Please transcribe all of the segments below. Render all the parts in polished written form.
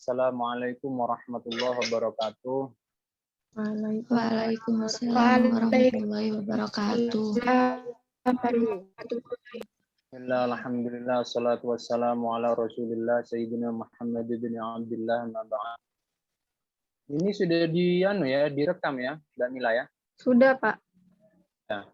Assalamualaikum warahmatullahi wabarakatuh. Waalaikumsalam warahmatullahi wabarakatuh. Alhamdulillah, salatu wassalamu ala rasulillah Sayyidina Muhammad bin Abdullah. Ini sudah direkam ya, Mbak Mila ya? Sudah, Pak. Ya.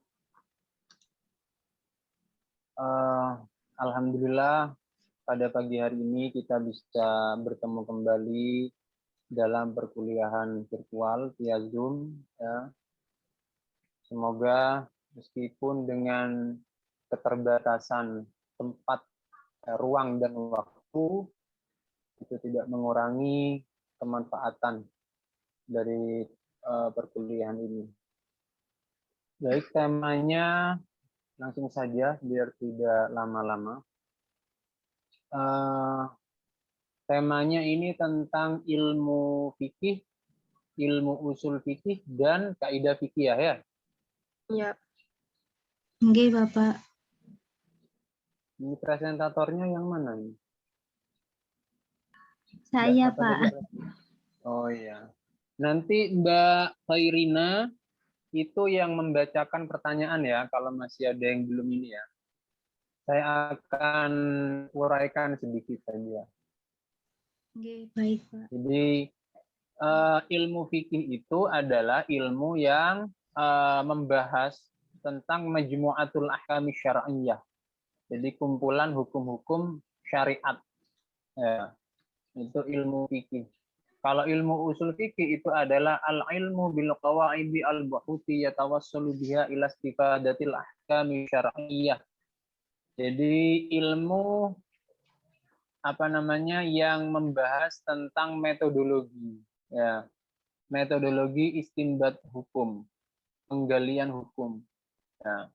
Alhamdulillah, pada pagi hari ini kita bisa bertemu kembali dalam perkuliahan virtual via Zoom. Ya. Semoga meskipun dengan keterbatasan tempat, ruang, dan waktu, itu tidak mengurangi kemanfaatan dari perkuliahan ini. Baik, temanya langsung saja biar tidak lama-lama. Temanya ini tentang ilmu fikih, ilmu usul fikih, dan kaidah fikih ya? Iya. Nggih, Bapak. Ini presentatornya yang mana ini? Saya, Pak. Oh iya. Nanti Mbak Khairina itu yang membacakan pertanyaan ya, kalau masih ada yang belum ini ya. Saya akan uraikan sedikit saja. Oke, baik, Pak. Jadi ilmu fikih itu adalah ilmu yang membahas tentang majmu'atul ahkami syar'iyyah. Jadi kumpulan hukum-hukum syariat. Ya, itu ilmu fikih. Kalau ilmu usul fikih itu adalah al-ilmu bil qawaidi al-buhuti yatawassalu biha ila istifadatil ahkami syar'iyyah. Jadi ilmu yang membahas tentang metodologi, ya, metodologi istinbat hukum, penggalian hukum, ya,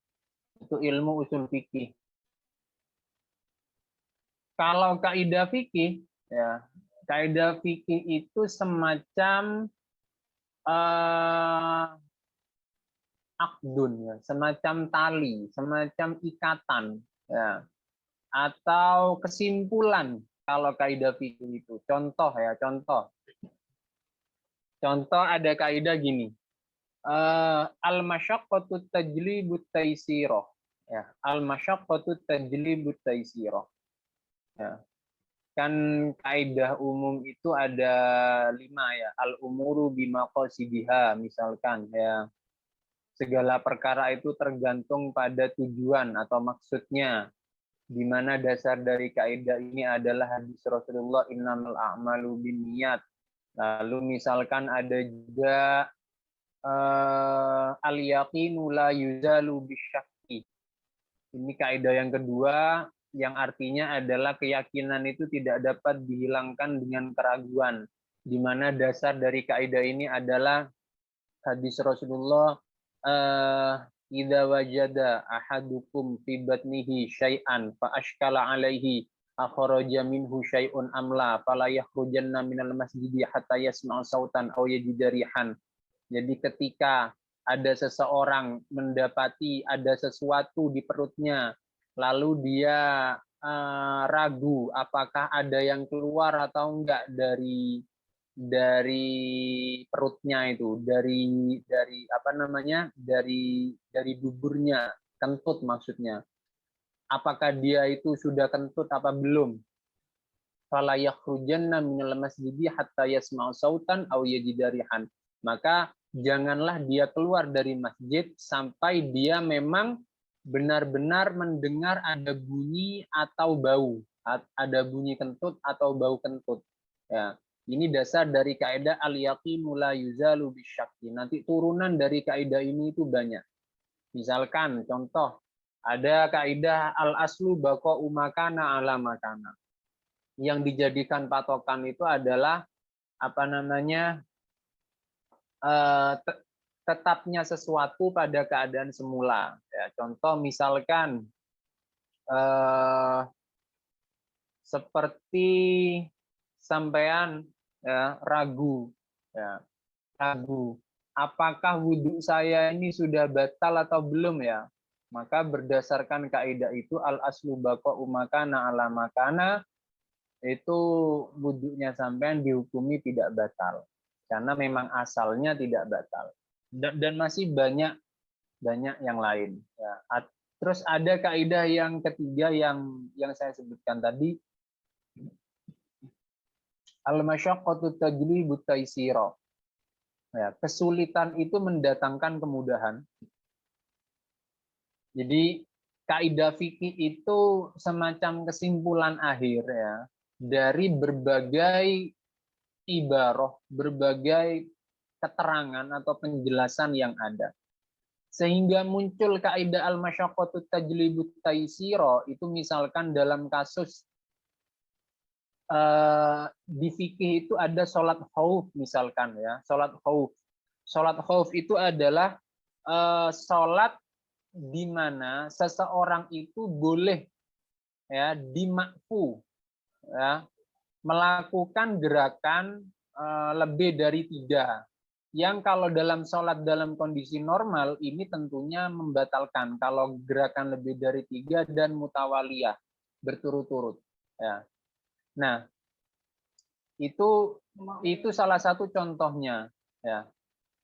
itu ilmu usul fikih. Kalau kaidah fikih, ya, kaidah fikih itu semacam akdun, ya, semacam tali, semacam ikatan, ya, atau kesimpulan. Kalau kaidah fikih itu contoh ada kaidah gini, al-masyaqqatu tajlibut taisirah, ya, al-masyaqqatu tajlibut taisirah, ya. Kan kaidah umum itu ada 5 ya, al-umuru bimaqasidiha, misalkan ya, segala perkara itu tergantung pada tujuan atau maksudnya, di mana dasar dari kaidah ini adalah hadis Rasulullah innamal a'malu binniyat. Lalu misalkan ada juga al-yaqinu la yuzalu bisyakki. Ini kaidah yang kedua, yang artinya adalah keyakinan itu tidak dapat dihilangkan dengan keraguan, di mana dasar dari kaidah ini adalah hadis Rasulullah, idza wajada ahadukum fi batnihi syai'an fa ashkala alaihi akhraja minhu syai'un amla fala yakhrujanna minal masjidi hatta yasma'a sautan aw yajida rihan. Jadi ketika ada seseorang mendapati ada sesuatu di perutnya, lalu dia ragu apakah ada yang keluar atau enggak dari perutnya itu, dari duburnya, kentut maksudnya. Apakah dia itu sudah kentut apa belum? Fala yakhrujanna minal masjidi hatta yasma'u sautan aw yajida rihan. Maka janganlah dia keluar dari masjid sampai dia memang benar-benar mendengar ada bunyi atau bau, ada bunyi kentut atau bau kentut. Ya, ini dasar dari kaidah al-yaqinu la yuzalu bisyakki. Nanti turunan dari kaidah ini itu banyak. Misalkan contoh, ada kaidah al-aslu baqa'u makana ala makana. Yang dijadikan patokan itu adalah tetapnya sesuatu pada keadaan semula. Ya, contoh misalkan seperti sampean ya, ragu, apakah wudhu saya ini sudah batal atau belum ya? Maka berdasarkan kaidah itu al aslu baqa'u makana ala makana, itu wudhunya sampean dihukumi tidak batal karena memang asalnya tidak batal. Dan masih banyak yang lain. Ya. Terus ada kaidah yang ketiga yang saya sebutkan tadi, al-masyaqqatu tajlibu taysira. Ya, kesulitan itu mendatangkan kemudahan. Jadi kaidah fikih itu semacam kesimpulan akhir ya dari berbagai ibarah, berbagai keterangan atau penjelasan yang ada. Sehingga muncul kaidah al-masyaqqatu tajlibu taysira itu misalkan dalam kasus di fikih itu ada sholat khauf misalkan ya, sholat khauf. Sholat khauf itu adalah sholat di mana seseorang itu boleh ya dimakfu ya melakukan gerakan lebih dari 3 yang kalau dalam sholat dalam kondisi normal ini tentunya membatalkan kalau gerakan lebih dari 3 dan mutawaliyah berturut-turut ya. Nah, itu salah satu contohnya ya.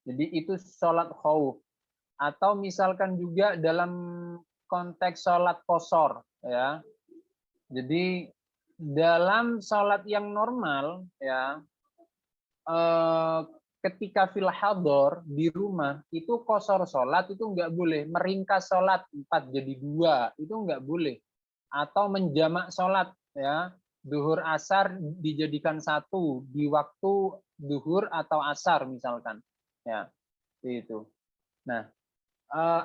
Jadi itu sholat khauf. Atau misalkan juga dalam konteks sholat qashar ya. Jadi dalam sholat yang normal ya ketika fil hador di rumah itu qashar sholat itu nggak boleh, meringkas sholat 4 jadi 2 itu nggak boleh, atau menjamak sholat ya duhur asar dijadikan 1 di waktu duhur atau asar misalkan ya itu. Nah,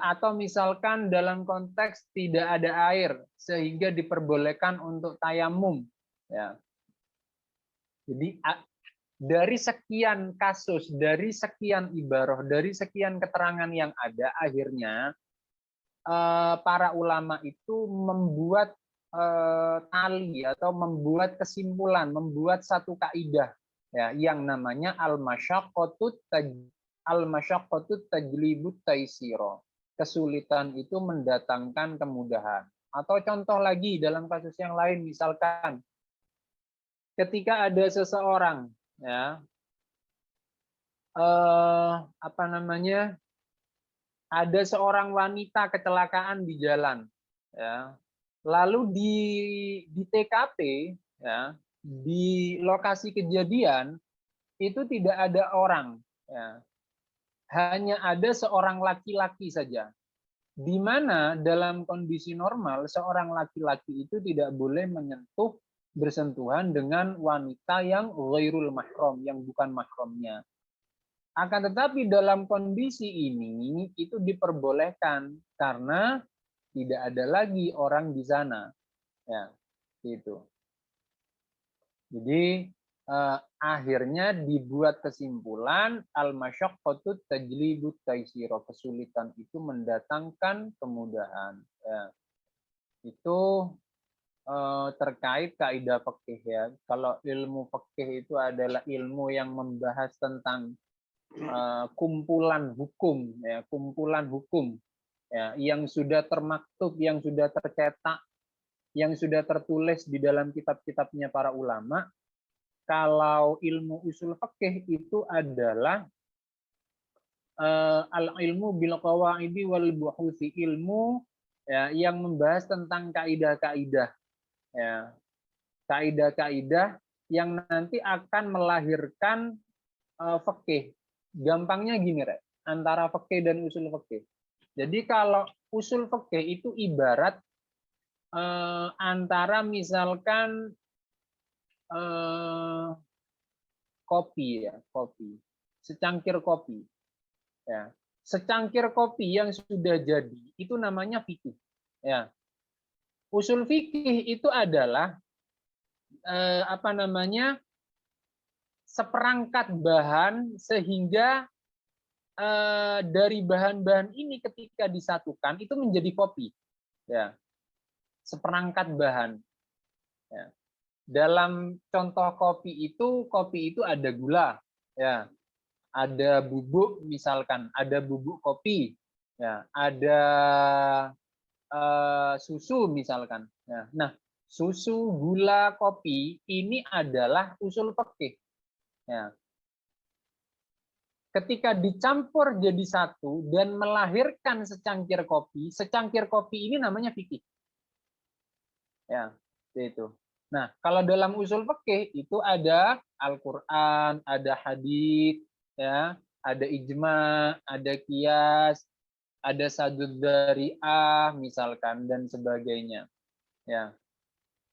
atau misalkan dalam konteks tidak ada air sehingga diperbolehkan untuk tayamum ya. Jadi dari sekian kasus, dari sekian ibarah, dari sekian keterangan yang ada, akhirnya para ulama itu membuat tali atau membuat kesimpulan, membuat satu kaidah ya yang namanya al-masyaqqatu tajlibut taysira. Kesulitan itu mendatangkan kemudahan. Atau contoh lagi dalam kasus yang lain misalkan ketika ada seseorang ya ada seorang wanita kecelakaan di jalan ya. Lalu di TKP ya, di lokasi kejadian itu tidak ada orang ya. Hanya ada seorang laki-laki saja. Di mana dalam kondisi normal seorang laki-laki itu tidak boleh menyentuh bersentuhan dengan wanita yang ghairul mahram, yang bukan mahramnya. Akan tetapi dalam kondisi ini itu diperbolehkan karena tidak ada lagi orang di sana. Ya, gitu. Jadi akhirnya dibuat kesimpulan al-masyaqqatu tajlibut taysira, kesulitan itu mendatangkan kemudahan. Ya. Itu terkait kaidah fikih ya. Kalau ilmu fikih itu adalah ilmu yang membahas tentang kumpulan hukum ya, kumpulan hukum ya yang sudah termaktub, yang sudah tercetak, yang sudah tertulis di dalam kitab-kitabnya para ulama. Kalau ilmu usul fikih itu adalah al-ilmu bil qawaidi wal buhuthi, ilmu ya yang membahas tentang kaidah-kaidah ya. Kaidah-kaidah yang nanti akan melahirkan fikih. Gampangnya gini, Rek, antara fikih dan usul fikih. Jadi kalau usul fikih itu ibarat antara misalkan kopi ya, kopi. Secangkir kopi. Ya. Secangkir kopi yang sudah jadi itu namanya fikih. Ya. Usul fikih itu adalah seperangkat bahan sehingga dari bahan-bahan ini ketika disatukan itu menjadi kopi. Ya. Seperangkat bahan. Ya. Dalam contoh kopi itu ada gula, ya. Ada bubuk misalkan, ada bubuk kopi, ya. Ada susu misalkan. Ya. Nah, susu, gula, kopi ini adalah usul fikih. Ya. Ketika dicampur jadi satu dan melahirkan secangkir kopi ini namanya fikih. Ya, itu. Nah, kalau dalam usul fikih itu ada Al-Qur'an, ada hadits, ya, ada ijma, ada qiyas, ada sadud dzari'ah misalkan dan sebagainya. Ya.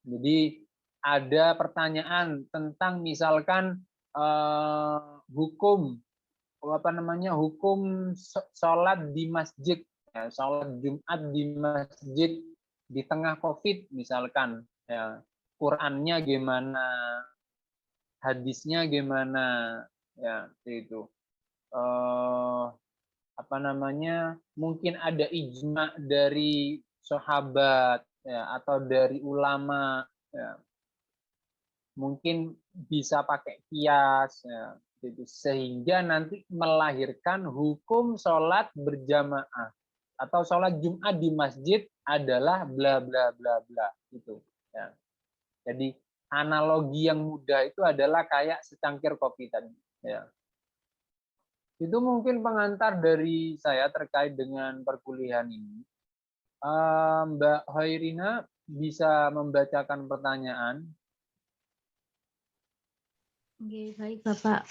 Jadi ada pertanyaan tentang misalkan hukum sholat di masjid, ya, sholat Jumat di masjid di tengah COVID misalkan, ya, Qurannya gimana, hadisnya gimana, ya itu. Mungkin ada ijma dari sahabat, ya, atau dari ulama, ya. Mungkin bisa pakai kias, ya, gitu. Sehingga nanti melahirkan hukum sholat berjamaah atau sholat Jumat di masjid adalah bla bla bla bla gitu. Ya. Jadi analogi yang mudah itu adalah kayak secangkir kopi tadi. Ya. Itu mungkin pengantar dari saya terkait dengan perkuliahan ini. Mbak Hoirina bisa membacakan pertanyaan. Oke, baik Bapak.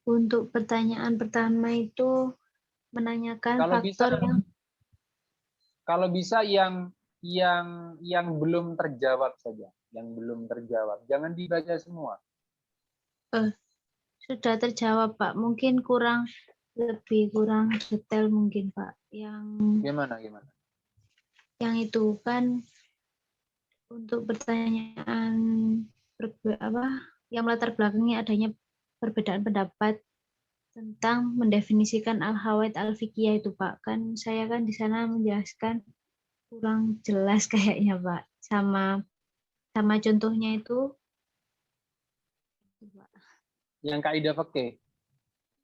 Untuk pertanyaan pertama itu menanyakan kalau bisa yang belum terjawab saja, yang belum terjawab. Jangan dibaca semua. Sudah terjawab Pak. Mungkin lebih kurang detail mungkin Pak. Yang Gimana? Yang itu kan untuk pertanyaan yang melatar belakangnya adanya perbedaan pendapat tentang mendefinisikan al-hawaid al-fiqhiyah itu Pak. Kan saya kan di sana menjelaskan kurang jelas kayaknya Pak. Sama contohnya itu. Yang kaidah fikih.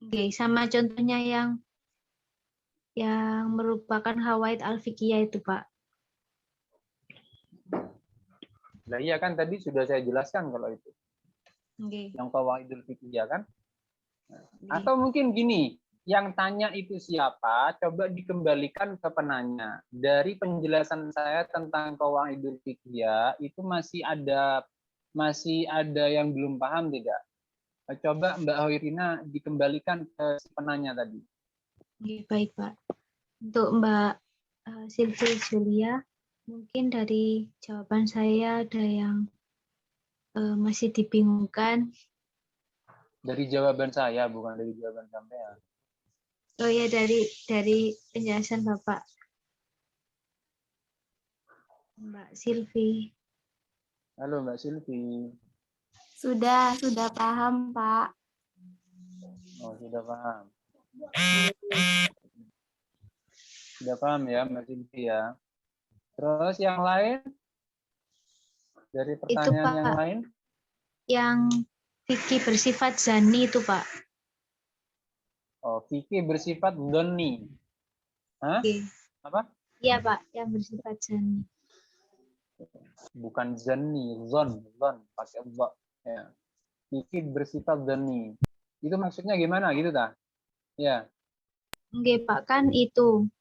Oke, sama contohnya yang merupakan hawaid al-fiqhiyah itu Pak. Nah iya kan tadi sudah saya jelaskan kalau itu. Okay. Yang qawaidul fiqhiyah kan. Atau mungkin gini, yang tanya itu siapa? Coba dikembalikan ke penanya. Dari penjelasan saya tentang qawaidul fiqhiyah itu masih ada yang belum paham tidak? Coba Mbak Hoirina dikembalikan ke si penanya tadi. Baik Pak. Untuk Mbak Sylvie Julia, mungkin dari jawaban saya ada yang masih dibingungkan. Dari jawaban saya, bukan dari jawaban sampean. Oh ya, dari penjelasan Bapak. Mbak Sylvie. Halo Mbak Sylvie. Sudah paham Pak. Oh, sudah paham. Sudah paham ya Mbak Sylvie ya. Terus yang lain? Dari pertanyaan itu, Pak, yang lain? Yang fikih bersifat zani itu Pak. Oh, fikih bersifat dhonni. Hah? Okay. Apa? Iya Pak, yang bersifat zani. Bukan zani, zon pakai dha. Ya. Fikih bersifat dhonni. Itu maksudnya gimana gitu ta? Ya. Oke Pak, kan itu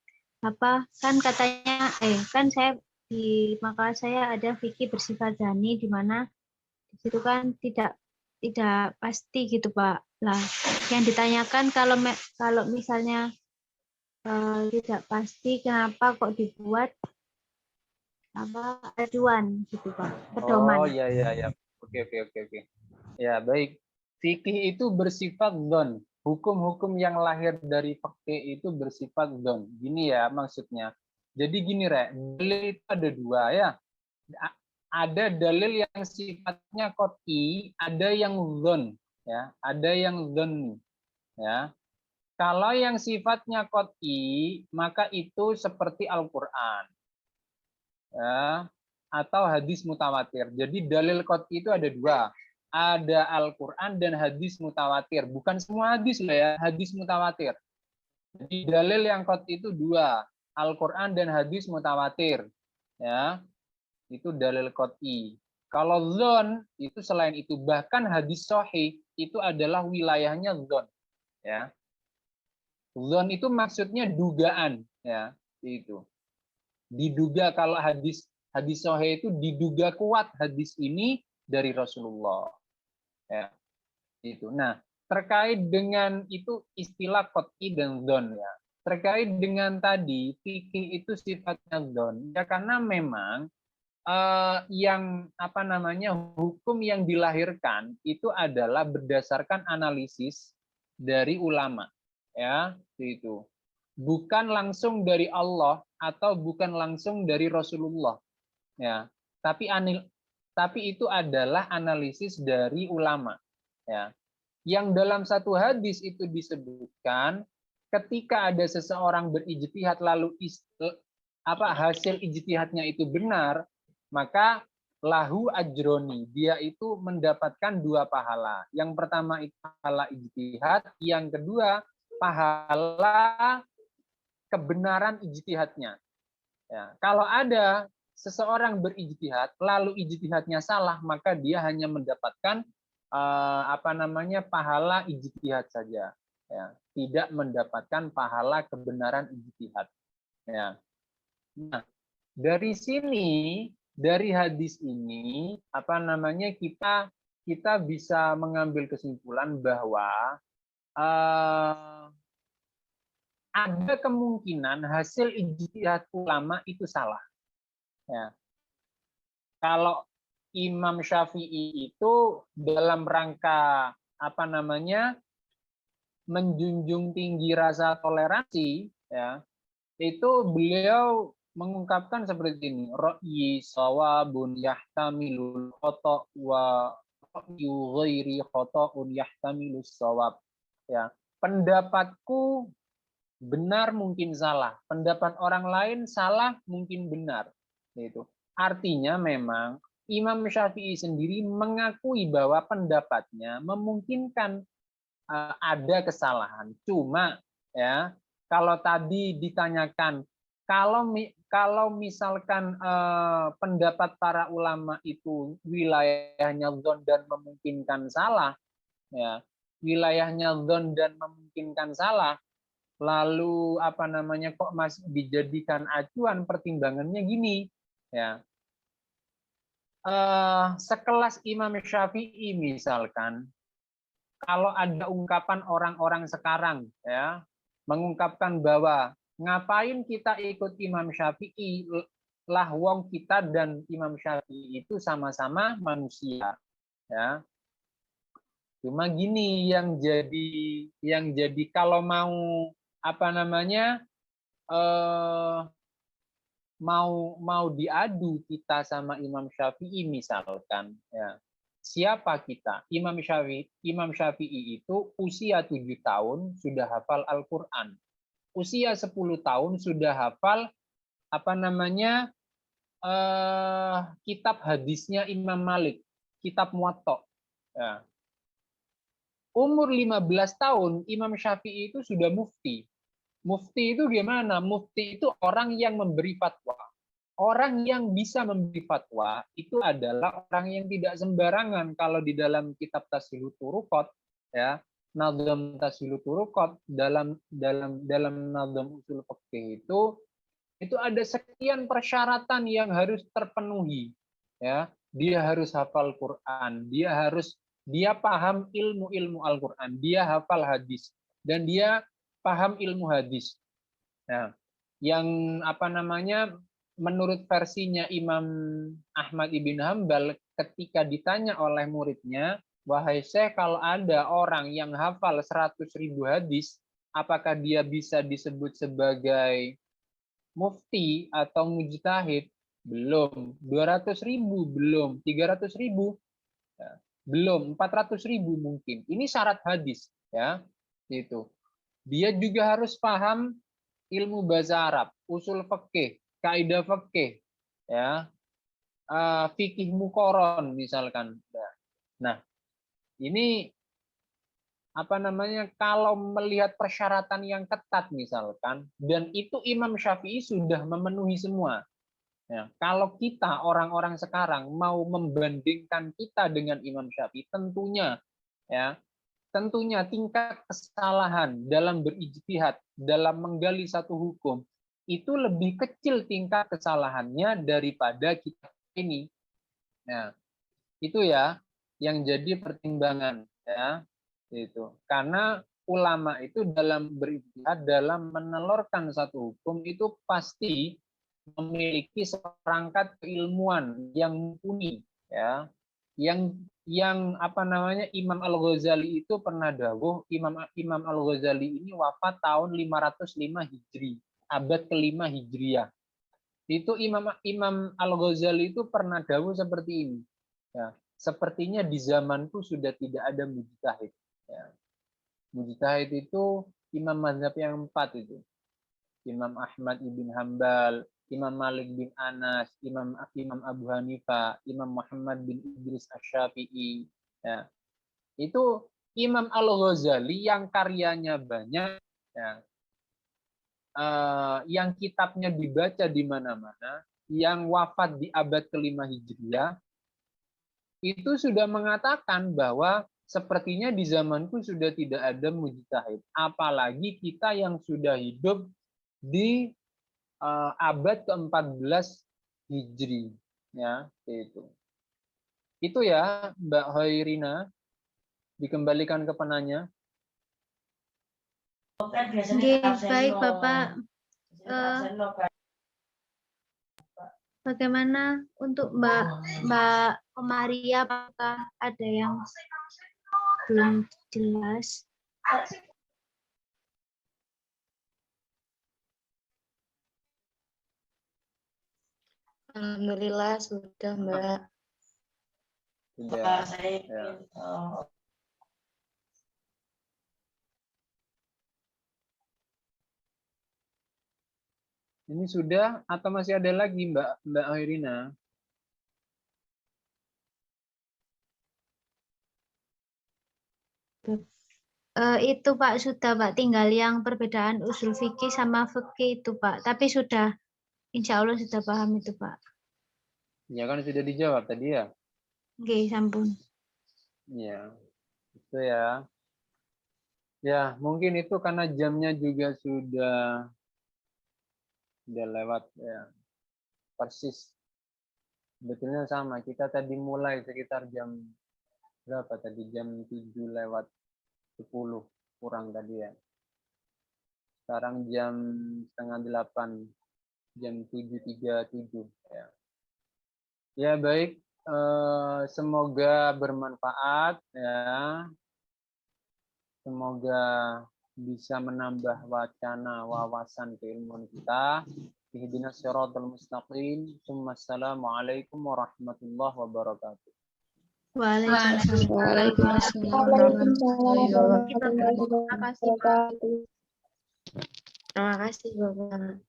apa? Kan katanya kan saya di makalah saya ada fikih bersifat zani di mana di situ kan tidak pasti gitu Pak. Lah, yang ditanyakan kalau misalnya tidak pasti, kenapa kok dibuat acuan gitu Pak, pedoman. Oh iya. Oke. Ya, baik. Fikih itu bersifat dhon. Hukum-hukum yang lahir dari fikih itu bersifat dhon. Gini ya maksudnya. Jadi gini Rek, dalil itu ada dua ya. Ada dalil yang sifatnya qot'i, ada yang dhon, ya. Ada yang dhonni, ya. Kalau yang sifatnya qot'i, maka itu seperti Al-Qur'an. Ya, atau hadis mutawatir. Jadi dalil qot'i itu ada dua. Ada Al-Qur'an dan hadis mutawatir. Bukan semua hadis loh ya, hadis mutawatir. Jadi dalil yang qot'i itu dua, Al-Qur'an dan hadis mutawatir. Ya. itu dalil qot'i. Kalau dzon itu selain itu, bahkan hadis sahih itu adalah wilayahnya dzon, ya. Dzon itu maksudnya dugaan, ya, itu. Diduga kalau hadis sahih itu diduga kuat hadis ini dari Rasulullah, ya. Itu. Nah, terkait dengan itu istilah qot'i dan dzon, ya. Terkait dengan tadi fikih itu sifatnya dzon, ya, karena memang yang apa namanya hukum yang dilahirkan itu adalah berdasarkan analisis dari ulama, ya, itu bukan langsung dari Allah atau bukan langsung dari Rasulullah, ya, tapi itu adalah analisis dari ulama, ya, yang dalam satu hadis itu disebutkan ketika ada seseorang berijtihad lalu hasil ijtihadnya itu benar, maka lahu ajroni, dia itu mendapatkan 2 pahala. Yang pertama itu pahala ijtihad, yang kedua pahala kebenaran ijtihadnya. Ya, kalau ada seseorang berijtihad lalu ijtihadnya salah, maka dia hanya mendapatkan pahala ijtihad saja, ya, tidak mendapatkan pahala kebenaran ijtihad, ya. Nah, dari sini, dari hadis ini kita bisa mengambil kesimpulan bahwa ada kemungkinan hasil ijtihad ulama itu salah, ya. Kalau Imam Syafi'i itu dalam rangka menjunjung tinggi rasa toleransi, ya, itu beliau mengungkapkan seperti ini, ra'yi shawabun yahtamilul khata' wa ra'yu ghairi khata'un yahtamilus shawab, ya. Pendapatku benar mungkin salah, pendapat orang lain salah mungkin benar, itu. Artinya memang Imam Syafi'i sendiri mengakui bahwa pendapatnya memungkinkan ada kesalahan. Cuma, ya, kalau tadi ditanyakan kalau misalkan pendapat para ulama itu wilayahnya dzon dan memungkinkan salah, ya, wilayahnya dzon dan memungkinkan salah, lalu kok masih dijadikan acuan, pertimbangannya gini, ya. Sekelas Imam Syafi'i misalkan, kalau ada ungkapan orang-orang sekarang, ya, mengungkapkan bahwa ngapain kita ikut Imam Syafi'i, lah wong kita dan Imam Syafi'i itu sama-sama manusia, ya. Cuma gini yang jadi kalau mau mau diadu kita sama Imam Syafi'i misalkan, ya. Siapa kita? Imam Syafi'i itu usia 7 tahun sudah hafal Al-Qur'an. Usia 10 tahun sudah hafal kitab hadisnya Imam Malik, kitab Muwatta. Ya. Umur 15 tahun Imam Syafi'i itu sudah mufti. Mufti itu gimana? Mufti itu orang yang memberi fatwa. Orang yang bisa memberi fatwa itu adalah orang yang tidak sembarangan. Kalau di dalam kitab Tashilut Turuqat, ya, Nazm Tashilut Turuqat, dalam Nazm Ushul Fiqh itu ada sekian persyaratan yang harus terpenuhi, ya. Dia harus hafal Quran, dia paham ilmu Al-Quran, dia hafal hadis, dan dia paham ilmu hadis. Nah, yang menurut versinya Imam Ahmad ibn Hambal ketika ditanya oleh muridnya, wahai Syekh, kalau ada orang yang hafal 100.000 hadis, apakah dia bisa disebut sebagai mufti atau mujtahid? Belum. 200.000 belum. 300.000 belum. 400.000 mungkin. Ini syarat hadis, ya. Itu. Dia juga harus paham ilmu bahasa Arab, usul fikih, kaidah fikih, ya, fikih muqaron misalkan. Nah, ini kalau melihat persyaratan yang ketat misalkan, dan itu Imam Syafi'i sudah memenuhi semua. Ya, kalau kita orang-orang sekarang mau membandingkan kita dengan Imam Syafi'i, tentunya tingkat kesalahan dalam berijtihad, dalam menggali satu hukum itu lebih kecil tingkat kesalahannya daripada kita ini. Nah, itu ya yang jadi pertimbangan ya. Itu. Karena ulama itu dalam berijtihad, dalam menelurkan satu hukum itu pasti memiliki seperangkat keilmuan yang mumpuni ya, yang apa namanya, Imam Al-Ghazali itu pernah dawuh, Imam Al-Ghazali ini wafat tahun 505 Hijri, abad ke-5 Hijriah. Itu Imam Al-Ghazali itu pernah dawuh seperti ini ya, sepertinya di zamanku sudah tidak ada mujtahid ya. Mujtahid itu imam mazhab yang 4 itu, Imam Ahmad ibn Hambal, Imam Malik bin Anas, Imam Abu Hanifah, Imam Muhammad bin Idris Asy-Syafi'i. Ya. Itu Imam Al-Ghazali yang karyanya banyak, ya, yang kitabnya dibaca di mana-mana, yang wafat di abad ke-5 Hijriah, itu sudah mengatakan bahwa sepertinya di zamanku sudah tidak ada mujtahid. Apalagi kita yang sudah hidup di abad ke-14 Hijri ya, itu. Itu ya Mbak Hoirina, dikembalikan ke penanya. Baik Bapak. Bagaimana untuk Mbak Maria, apakah ada yang belum jelas? Alhamdulillah sudah, Mbak. Sudah. Ya. Ini sudah atau masih ada lagi Mbak Hoirina? Itu Pak sudah Pak, tinggal yang perbedaan usul fikih sama fikih itu Pak. Tapi sudah, insya Allah sudah paham itu Pak. Ya kan sudah dijawab tadi ya. Oke, sampun. Ya, itu ya. Ya mungkin itu karena jamnya juga sudah lewat ya. Persis. Sebetulnya sama. Kita tadi mulai sekitar jam berapa tadi? Jam 7 lewat 10 kurang tadi ya. Sekarang jam setengah 8, jam 7.37 ya. Ya baik, semoga bermanfaat ya. Semoga bisa menambah wacana wawasan keilmuan kita. Ihdinas siratal mustaqim. Assalamualaikum warahmatullahi wabarakatuh. Waalaikumsalam. Terima kasih, Bapak.